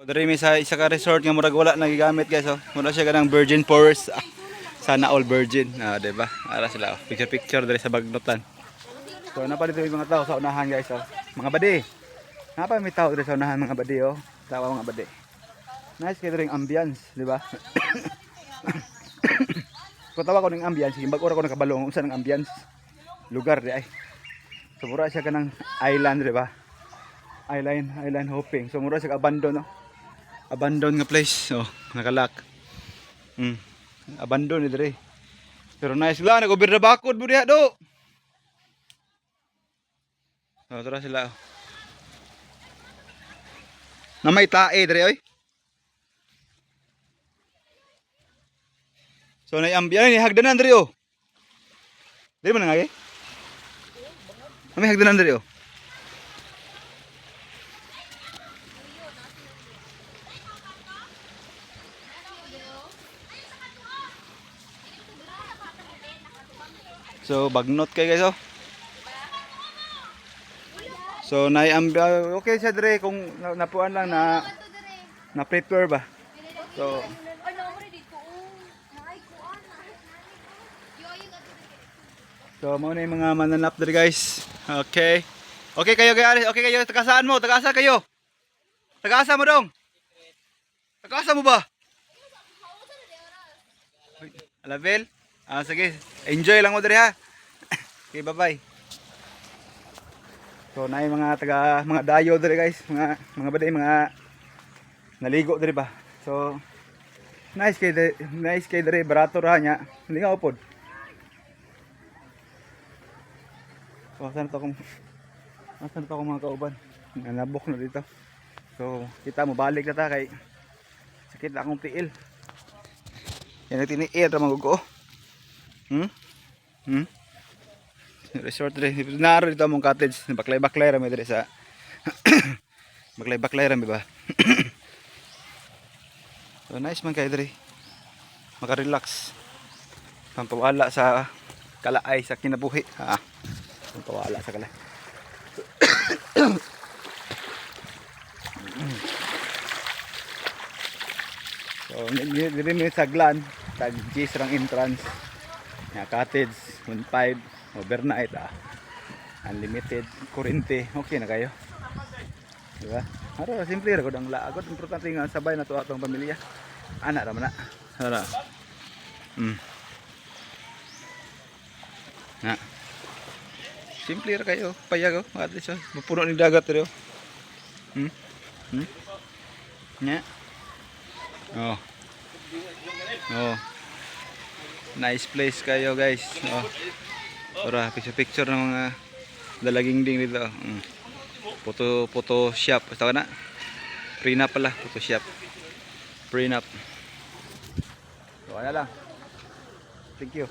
Diri mi sa isa ka resort nga murag wala nagigamit guys oh. Mura siya ganang virgin forest. Sana all virgin. Ah, di ba? Ara sila oh. Picture picture diri sa bagnotan. So napalit yung mga tao sa unahan guys oh. Mga badi. Napa may tao diri sa unahan mga badi oh. Tawa mga badi. Nice kay diri ambience, di ba? Kung tawa ko ng ambience, himbag ora ko nakabalong unsa ng ambience. Lugar di ay. So mura siya kanang island, di ba? Island hopping. So mura siya abandon no. Abandon nga place. Oh, nakalak. Abandon ni dire. Pero nice lang, nag-over na bakod mo diha do. So tara sila. Na may tae dire oy. So nay ambiyan ni hagdanan dire oh. Dire man ngagi. May hagdanan dire oh. So bagnot kay guys oh. So okay siya dire kung napuan lang na prepare ba. So mao na yung mga mananap dire guys. Okay. Okay kayo guys, okay kayo. Tagasaan mo, tagasa kayo. Tagasa mo dong. Tagasa mo ba? Alabel? Ah, sige. Enjoy lang mo dire ha. Okay, bye-bye. So, na yung mga dayo dire guys, mga baday, mga naligo dire ba. So, nice kay dire barato ra nya. Hindi nga upod. So, asan to akong mga kauban. Nabok na dito. So, kita mo balik na ta kay sakit na akong tiil. Yan tiniil ra magugo. Resort dire. Naro dito among cottage. Baklay-baklay ra mi dire sa baklay-baklay ra mi ba. So nice man kay dire. Maka-relax. Pampawala sa kalaay sa kinabuhi. Ha. Pampawala sa kalaay. So dire mi saglan tag G's rang entrance. Ya cottage 1.5 overnight unlimited kurente, okay na kayo, di ba? Ara simple ra gud ang laagod, importante nga sabay na to atong pamilya, ana ra man na. Ara na simple ra kayo, payag oh, at least puno ni dagat ro. Nya oh nice place kayo guys. Oh. Ora picture ng mga dalaging ding dito. Photo shop. Tawa na. Prenup pala, photo shop. Prenup. So, ano lang. Thank you.